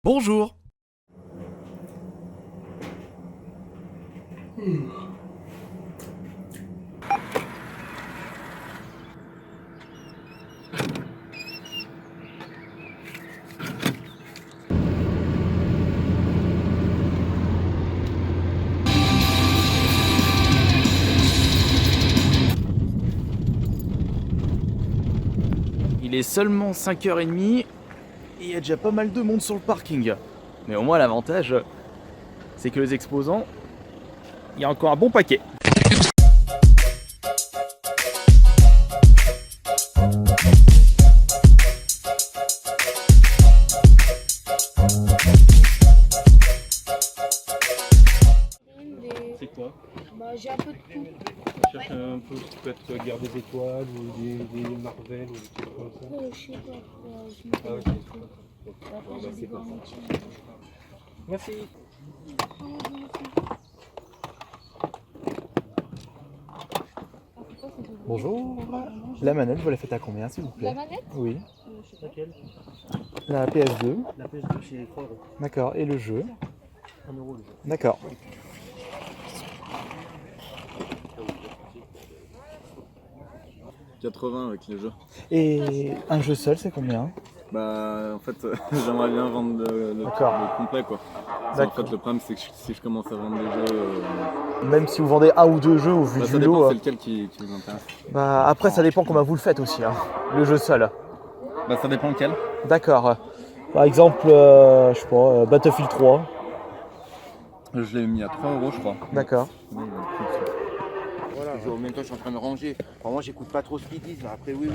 Bonjour. Il est seulement 5h30 et il y a déjà pas mal de monde sur le parking. Mais au moins l'avantage, c'est que les exposants, il y a encore un bon paquet. C'est quoi? Bah, j'ai un peu de tout. Tu cherches un peu, ça peut être Guerre des Étoiles ou des Marvel ou des trucs comme ça. Je sais pas. Je me Ah, connais ok. pas trop. Après, Bon, bah, j'ai c'est des parti. garniture. Merci. Bonjour. La manette, vous la faites à combien s'il vous plaît? La manette? Oui. Je sais pas. Laquelle? La PS2. La PS2 chez 3 euros. D'accord. Et le jeu? 1 euro le jeu. D'accord. « 80 avec les jeux. Et un jeu seul, c'est combien? Bah en fait j'aimerais bien vendre le complet quoi. En D'accord. fait le problème c'est que si je commence à vendre des jeux, Même si vous vendez un ou deux jeux au vu ça du dépend lot. c'est lequel qui vous intéresse. Bah après ça dépend comment vous le faites aussi, hein. Le jeu seul. Bah ça dépend lequel. D'accord. Par exemple, je sais pas, Battlefield 3. Je l'ai mis à 3 euros je crois. D'accord. Voilà, en même temps, je suis en train de ranger. Alors, moi, j'écoute pas trop ce qu'ils disent. Après, oui.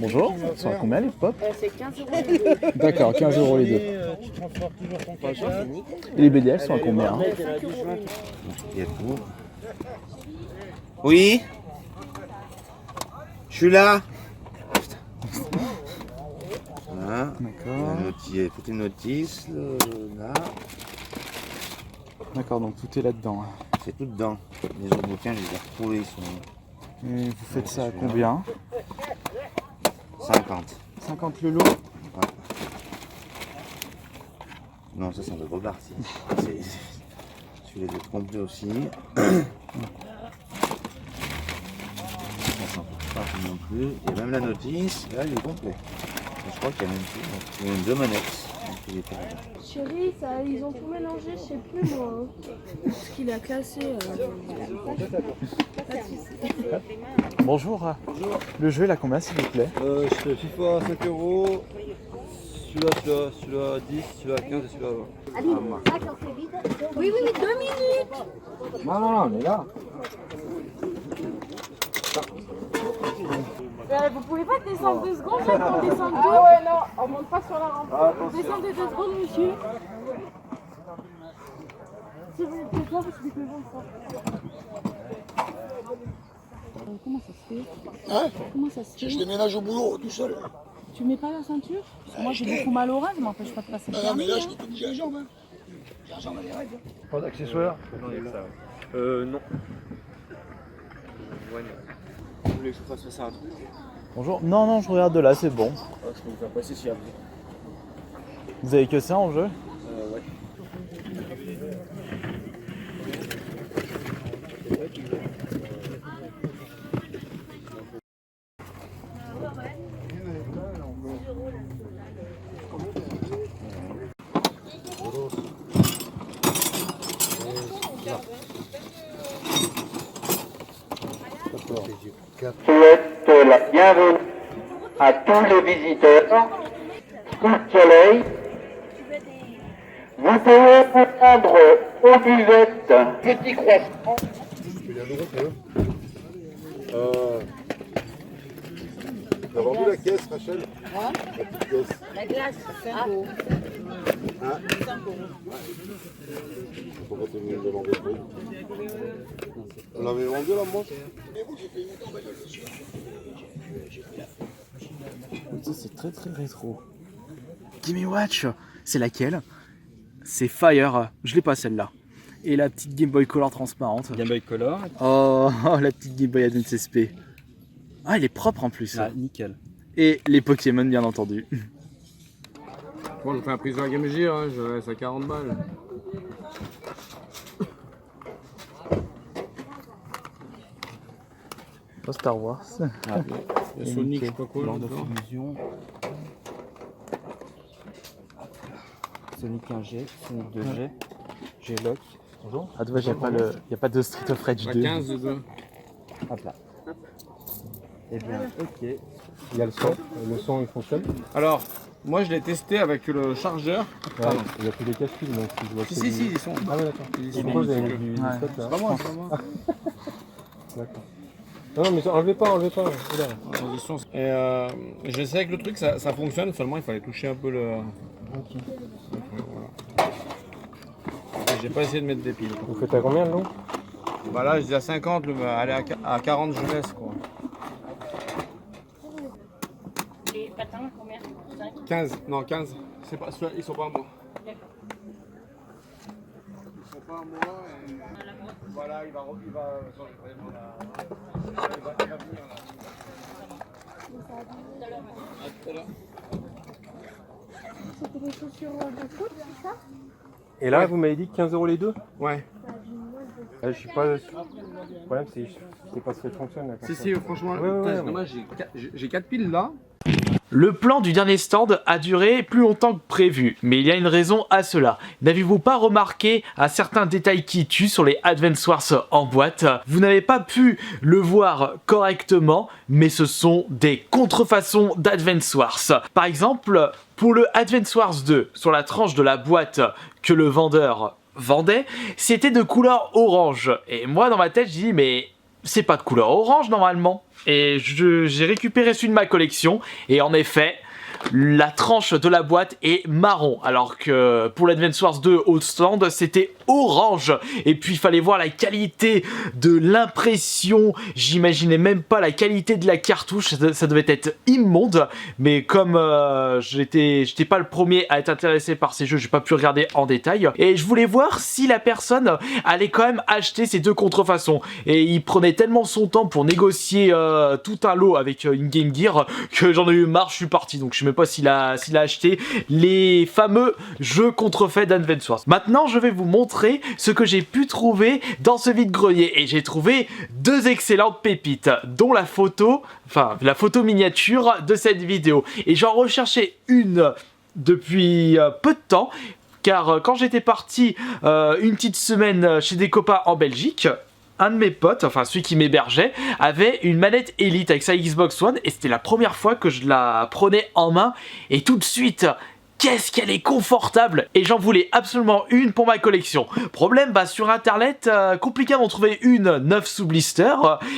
Bonjour. Ça va combien les pop? C'est 15 euros les deux. D'accord, 15 euros les deux. Tu transportes toujours ton Franchement, caca. c'est nickel. Et les BDL sont à combien? 5 euros les deux. Il y a tout. Oui. Je suis là. Voilà. D'accord. Il y a toutes les notices. Là. D'accord, donc tout est là-dedans. C'est tout dedans. Les autres bouquins, je les ai retrouvés. Ils sont Et vous faites ça à combien? 50. 50 le lot? Non, ça, c'est de reparti. Celui-là de complet aussi. Ça s'en fout pas non plus. Et même la notice, là, il est complet. Je crois qu'il y a même plus. Il y a même deux manettes. Donc, il était dedans. Chérie, ça, ils ont tout mélangé, je sais plus moi. Parce qu'il a classé. Bonjour. Le jeu il a combien s'il vous plaît? Je fais FIFA à 5 euros, celui-là 10, celui-là 15 et celui-là 20. Oui, 2 minutes. Non, mais là. Vous pouvez pas descendre 2 secondes là, qu'on descende 2? Ah ouais, non, on monte pas sur la rampe. Descendez 2 secondes, monsieur. S'il vous plaît, vous expliquez ça. Comment ça se fait? Hein? Comment ça se fait? Je déménage au boulot tout seul. Tu mets pas la ceinture? Parce que moi j'ai beaucoup mal au rein, ça m'empêche pas de passer le Non, mais permis. là, je peux pas bouger la jambe. Hein. J'ai la jambe à des règles. Pas d'accessoires? Non, il y a que ça. Non. Ouais, non. Vous voulez que je fasse ça? Bonjour. Non, je regarde de là, c'est bon. Je peux vous faire passer si après. Vous avez que ça en jeu? Ouais. Souhaite la bienvenue à tous les visiteurs. Coup de soleil. Vous pouvez vous rendre aux buvettes Petit Croissant. T'as vendu la caisse, Rachel? La petite caisse. La glace, 5 euros. Pourquoi t'es venu me demander le prix? On l'avait vendu la manche? Ça c'est très rétro. Gimme Watch, c'est laquelle? C'est Fire, je l'ai pas celle-là. Et la petite Game Boy Color transparente. Game Boy Color. Oh, la petite Game Boy Advance SP. Ah, elle est propre en plus. Ah, nickel. Et les Pokémon, bien entendu. Bon, je fais un prix sur la Game Gear, hein, je laisse à 40 balles. Oh, Star Wars. Il y a Sonic, je sais pas quoi. Lord là-dedans. of Fusion. Sonic 1G, Sonic 2G, G-Lock. Bonjour. Ah, dommage, il n'y a pas de Street of Rage La 2. 15 dedans. Hop là. Et bien, ok. Il y a le son il fonctionne. Alors, moi je l'ai testé avec le chargeur. Ouais, il y a que des casse-piles, donc si je vois que Si, ils sont. Ah ouais, d'accord. Ils Et sont pourquoi vous avez magnifiques. mis du Ouais. stock, là C'est pas moi, c'est pas moi. D'accord. Non, mais enlevez pas. Oula. Et je sais que le truc ça fonctionne, seulement il fallait toucher un peu le. Ok. Voilà. Et j'ai pas essayé de mettre des piles. Vous faites à combien, le long? Bah là je dis à 50, aller à 40 je laisse quoi. Les patins, combien? 15, non 15. C'est pas, ils sont pas à moi. Ils sont pas à moi et voilà, il va venir là. C'était des chaussures de foot, c'est ça? Et là, vous m'avez dit 15 € les deux? Ouais. Je suis pas. Le problème, c'est pas ce que fonctionne. Là, comme ça. Si, franchement, Ouais, c'est dommage, j'ai 4 piles là. Le plan du dernier stand a duré plus longtemps que prévu, mais il y a une raison à cela. N'avez-vous pas remarqué à certains détails qui tuent sur les Advance Wars en boîte? Vous n'avez pas pu le voir correctement, mais ce sont des contrefaçons d'Advance Wars. Par exemple, pour le Advance Wars 2, sur la tranche de la boîte que le vendeur vendait, c'était de couleur orange. Et moi, dans ma tête, je dis, mais c'est pas de couleur orange normalement. Et j'ai récupéré celui de ma collection, et en effet, la tranche de la boîte est marron, alors que pour l'Advance Wars 2 au stand, c'était orange. Et puis il fallait voir la qualité de l'impression, j'imaginais même pas la qualité de la cartouche, ça devait être immonde. Mais comme j'étais pas le premier à être intéressé par ces jeux, j'ai pas pu regarder en détail. Et je voulais voir si la personne allait quand même acheter ces deux contrefaçons. Et il prenait tellement son temps pour négocier tout un lot avec une Game Gear que j'en ai eu marre, je suis parti. Donc je sais même pas s'il a acheté les fameux jeux contrefaits d'Advance Wars. Maintenant, je vais vous montrer ce que j'ai pu trouver dans ce vide-grenier. Et j'ai trouvé deux excellentes pépites, dont la photo miniature de cette vidéo. Et j'en recherchais une depuis peu de temps, car quand j'étais parti une petite semaine chez des copains en Belgique, un de mes potes, enfin celui qui m'hébergeait, avait une manette Elite avec sa Xbox One, et c'était la première fois que je la prenais en main, et tout de suite, qu'est-ce qu'elle est confortable, et j'en voulais absolument une pour ma collection. Problème, sur internet, compliqué d'en trouver une neuve sous blister,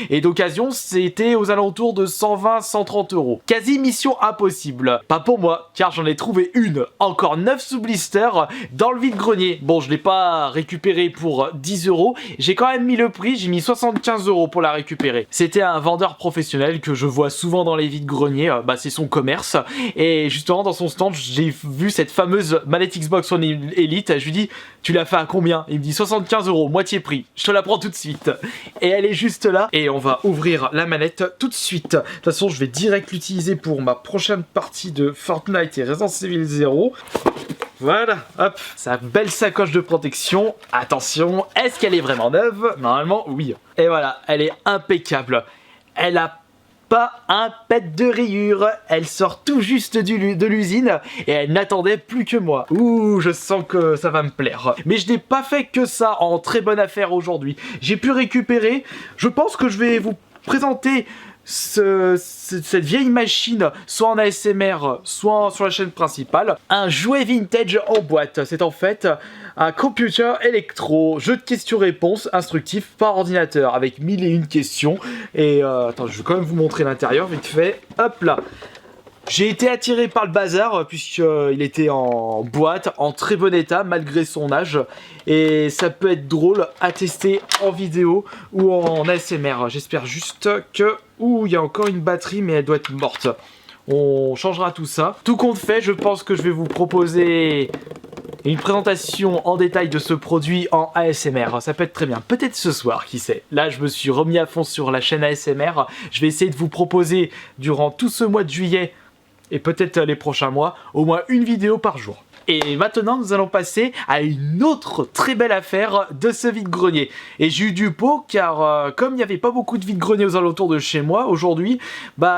et d'occasion c'était aux alentours de 120-130 €. Quasi mission impossible. Pas pour moi, car j'en ai trouvé une encore neuve sous blister dans le vide-grenier. Bon, je l'ai pas récupérée pour 10 €, j'ai quand même mis le prix, j'ai mis 75 € pour la récupérer. C'était un vendeur professionnel que je vois souvent dans les vide-greniers, c'est son commerce, et justement dans son stand, j'ai vu cette fameuse manette Xbox One Elite, je lui dis, tu l'as fait à combien? Il me dit 75 €, moitié prix, je te la prends tout de suite. Et elle est juste là, et on va ouvrir la manette tout de suite. De toute façon, je vais direct l'utiliser pour ma prochaine partie de Fortnite et Resident Evil 0. Voilà, hop, sa belle sacoche de protection. Attention, est-ce qu'elle est vraiment neuve? Normalement, oui. Et voilà, elle est impeccable. Elle a pas un pet de rayure, elle sort tout juste de l'usine et elle n'attendait plus que moi. Ouh, je sens que ça va me plaire. Mais je n'ai pas fait que ça en très bonne affaire aujourd'hui. J'ai pu récupérer, je pense que je vais vous présenter cette vieille machine, soit en ASMR, soit sur la chaîne principale. Un jouet vintage en boîte, c'est en fait un computer électro, jeu de questions-réponses instructif par ordinateur avec 1001 questions. Et attends, je vais quand même vous montrer l'intérieur vite fait. Hop là. J'ai été attiré par le bazar puisqu'il était en boîte, en très bon état malgré son âge. Et ça peut être drôle à tester en vidéo ou en ASMR. J'espère juste que... Ouh, il y a encore une batterie mais elle doit être morte. On changera tout ça. Tout compte fait, je pense que je vais vous proposer et une présentation en détail de ce produit en ASMR. Ça peut être très bien, peut-être ce soir, qui sait. Là je me suis remis à fond sur la chaîne ASMR, je vais essayer de vous proposer durant tout ce mois de juillet et peut-être les prochains mois, au moins une vidéo par jour. Et maintenant nous allons passer à une autre très belle affaire de ce vide-grenier. Et j'ai eu du pot car comme il n'y avait pas beaucoup de vide-grenier aux alentours de chez moi aujourd'hui,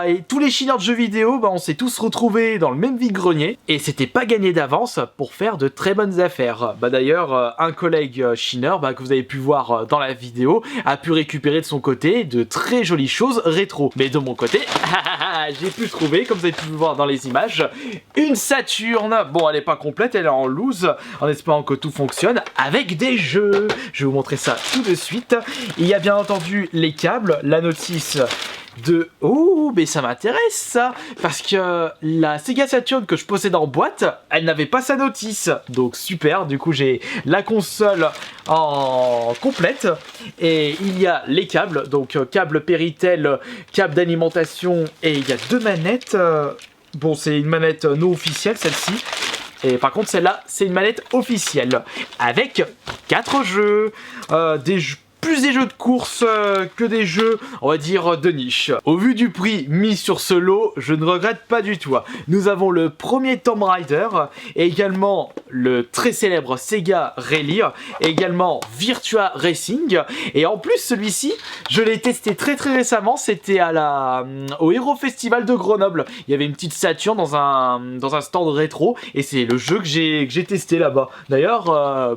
et tous les chineurs de jeux vidéo, on s'est tous retrouvés dans le même vide-grenier. Et c'était pas gagné d'avance pour faire de très bonnes affaires. D'ailleurs un collègue chineur que vous avez pu voir dans la vidéo a pu récupérer de son côté de très jolies choses rétro. Mais de mon côté, j'ai pu trouver, comme vous avez pu le voir dans les images, une Saturn. Bon, elle est pas complète, elle est en loose, en espérant que tout fonctionne avec des jeux. Je vais vous montrer ça tout de suite. Il y a bien entendu les câbles, la notice de... Oh, mais ça m'intéresse ça, parce que la Sega Saturn que je possède en boîte, elle n'avait pas sa notice. Donc super, du coup j'ai la console en complète. Et il y a les câbles, donc câble Péritel, câble d'alimentation, et il y a deux manettes. Bon, c'est une manette non officielle celle-ci. Et par contre celle-là c'est une manette officielle avec 4 jeux, plus des jeux de course que des jeux, on va dire, de niche. Au vu du prix mis sur ce lot, je ne regrette pas du tout. Nous avons le premier Tomb Raider, et également le très célèbre Sega Rally, et également Virtua Racing, et en plus celui-ci, je l'ai testé très récemment, c'était au Hero Festival de Grenoble. Il y avait une petite Saturn dans un stand rétro, et c'est le jeu que j'ai testé là-bas. D'ailleurs...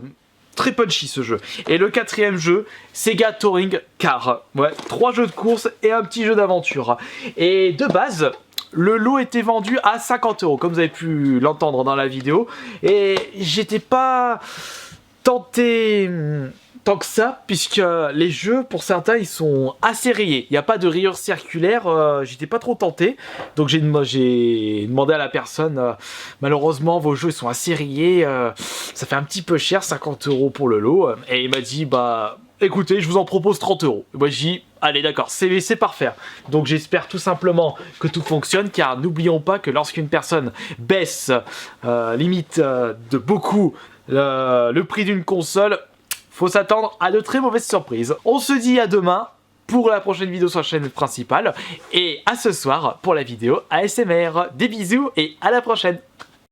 très punchy ce jeu. Et le quatrième jeu, Sega Touring Car. Ouais, 3 jeux de course et un petit jeu d'aventure. Et de base, le lot était vendu à 50 €, comme vous avez pu l'entendre dans la vidéo. Et j'étais pas tenté tant que ça, puisque les jeux, pour certains, ils sont assez rayés. Il n'y a pas de rayures circulaires, j'étais pas trop tenté. Donc j'ai demandé à la personne, malheureusement, vos jeux ils sont assez rayés, ça fait un petit peu cher, 50 € pour le lot. Et il m'a dit, écoutez, je vous en propose 30 €. Et moi j'ai dit, allez d'accord, c'est parfait. Donc j'espère tout simplement que tout fonctionne, car n'oublions pas que lorsqu'une personne baisse limite de beaucoup le prix d'une console, faut s'attendre à de très mauvaises surprises. On se dit à demain pour la prochaine vidéo sur la chaîne principale, et à ce soir pour la vidéo ASMR. Des bisous et à la prochaine.